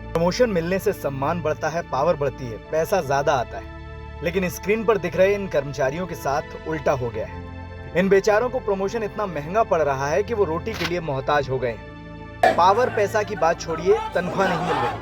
Promotion मिलने से सम्मान बढ़ता है, पावर बढ़ती है, पैसा ज्यादा आता है। लेकिन स्क्रीन पर दिख रहे इन कर्मचारियों के साथ उल्टा हो गया है। इन बेचारों को प्रमोशन इतना महंगा पड़ रहा है कि वो रोटी के लिए मोहताज हो गए हैं। पावर पैसा की बात छोड़िए, तनख्वाह नहीं मिल रही।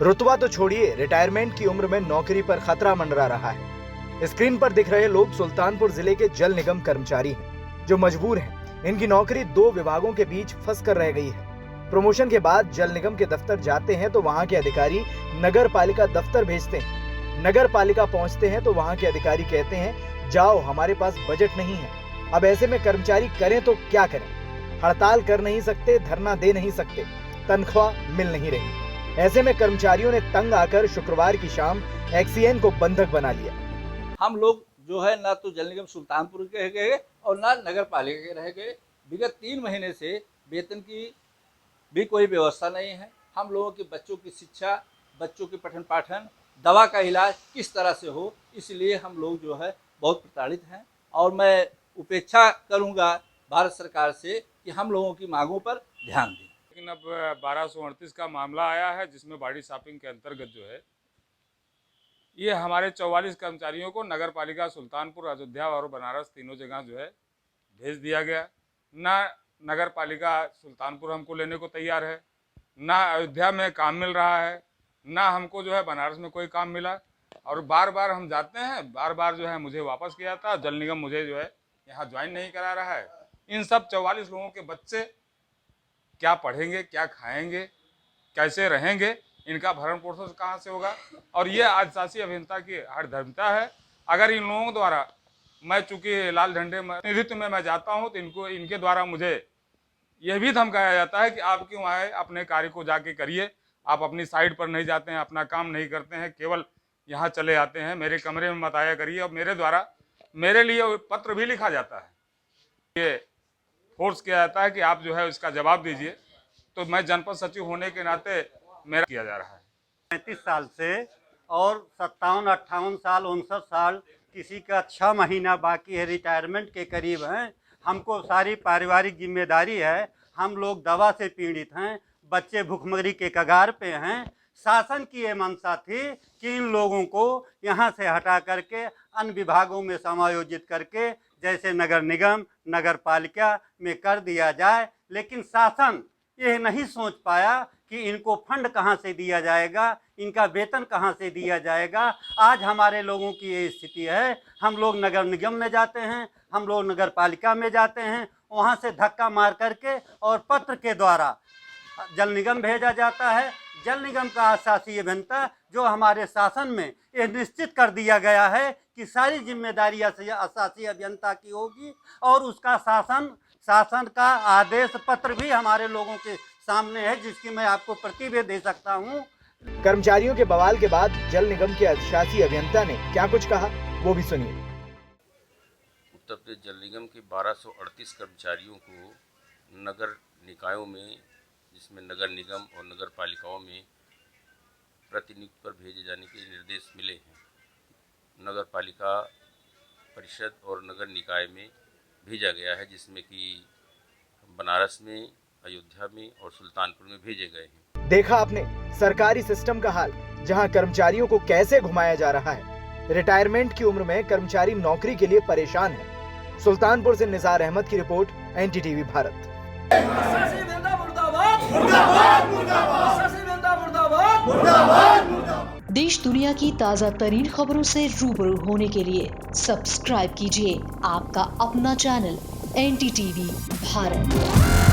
रुतबा तो छोड़िए, रिटायरमेंट की उम्र में नौकरी पर खतरा मंडरा रहा है। स्क्रीन पर दिख रहे लोग सुल्तानपुर जिले के जल निगम कर्मचारी हैं, जो मजबूर हैं। इनकी नौकरी 2 विभागों के बीच फंस कर रह गई है। प्रमोशन के बाद जल निगम के दफ्तर जाते हैं तो वहां के अधिकारी नगर पालिका दफ्तर भेजते हैं। नगर पालिका पहुंचते हैं तो वहां के अधिकारी कहते हैं, जाओ, हमारे पास बजट नहीं है। अब ऐसे में कर्मचारी करें तो क्या करें? हड़ताल कर नहीं सकते, धरना दे नहीं सकते, तनख्वाह मिल नहीं रही। ऐसे में कर्मचारियों ने तंग आकर शुक्रवार की शाम एक्सीएन को बंधक बना लिया। हम लोग जो है ना तो जल निगम सुल्तानपुर के रह गए और ना नगर पालिका के रह गए। विगत 3 महीने से वेतन की भी कोई व्यवस्था नहीं है। हम लोगों के बच्चों की शिक्षा, बच्चों के पठन पाठन, दवा का इलाज किस तरह से हो, इसलिए हम लोग जो है बहुत प्रताड़ित हैं। और मैं उपेक्षा करूंगा भारत सरकार से कि हम लोगों की मांगों पर ध्यान दें। लेकिन अब 1238 का मामला आया है, जिसमें बॉडी शॉपिंग के अंतर्गत जो है ये हमारे 44 कर्मचारियों को नगर पालिका सुल्तानपुर, अयोध्या और बनारस तीनों जगह जो है भेज दिया गया। ना नगर पालिका सुल्तानपुर हमको लेने को तैयार है, ना अयोध्या में काम मिल रहा है, ना हमको जो है बनारस में कोई काम मिला। और बार बार हम जाते हैं, बार बार जो है मुझे वापस किया था। जल निगम मुझे जो है यहाँ ज्वाइन नहीं करा रहा है। इन सब 44 लोगों के बच्चे क्या पढ़ेंगे, क्या खाएंगे, कैसे रहेंगे, इनका भरण पोषण कहाँ से होगा? और ये आदिवासी अभियंता की हठधर्मिता है। अगर इन लोगों द्वारा, मैं चूंकि लाल झंडे नेतृत्व में मैं जाता हूँ, तो इनके द्वारा मुझे यह भी धमकाया जाता है कि आप क्यों आए, अपने कार्य को जाके करिए। आप अपनी साइड पर नहीं जाते हैं, अपना काम नहीं करते हैं, केवल यहाँ चले आते हैं, मेरे कमरे में मत आया करिए। और मेरे द्वारा मेरे लिए पत्र भी लिखा जाता है, ये फोर्स किया जाता है कि आप जो है इसका जवाब दीजिए। तो मैं जनपद सचिव होने के नाते मेरा किया जा रहा है। 35 साल से और 57, 58 साल, 59 साल, किसी का 6 महीना बाकी है, रिटायरमेंट के करीब हैं। हमको सारी पारिवारिक जिम्मेदारी है। हम लोग दवा से पीड़ित हैं, बच्चे भुखमरी के कगार पे हैं। शासन की ये मंशा थी कि इन लोगों को यहाँ से हटा करके अन्य विभागों में समायोजित करके जैसे नगर निगम, नगर पालिका में कर दिया जाए। लेकिन शासन ये नहीं सोच पाया कि इनको फंड कहाँ से दिया जाएगा, इनका वेतन कहाँ से दिया जाएगा। आज हमारे लोगों की ये स्थिति है। हम लोग नगर निगम में जाते हैं, हम लोग नगर पालिका में जाते हैं, वहाँ से धक्का मार करके और पत्र के द्वारा जल निगम भेजा जाता है। जल निगम का आशासी अभियंता जो हमारे शासन में ये निश्चित कर दिया गया है कि सारी जिम्मेदारियां आशासी अभियंता की होगी। और उसका शासन का आदेश पत्र भी हमारे लोगों के सामने है, जिसकी मैं आपको प्रति भी दे सकता हूँ। कर्मचारियों के बवाल के बाद जल निगम के अधिशासी अभियंता ने क्या कुछ कहा, वो भी सुनिए। उत्तर प्रदेश जल निगम के 1238 कर्मचारियों को नगर निकायों में, जिसमें नगर निगम और नगर पालिकाओं में प्रतिनियुक्ति पर भेजे जाने के निर्देश मिले हैं। नगर पालिका परिषद और नगर निकाय में भेजा गया है, जिसमें कि बनारस में, अयोध्या में और सुल्तानपुर में भेजे गए हैं। देखा आपने सरकारी सिस्टम का हाल, जहां कर्मचारियों को कैसे घुमाया जा रहा है। रिटायरमेंट की उम्र में कर्मचारी नौकरी के लिए परेशान है। सुल्तानपुर से निसार अहमद की रिपोर्ट, एनडीटीवी भारत। देश दुनिया की ताज़ा तरीन खबरों से रूबरू होने के लिए सब्सक्राइब कीजिए आपका अपना चैनल एनडीटीवी भारत।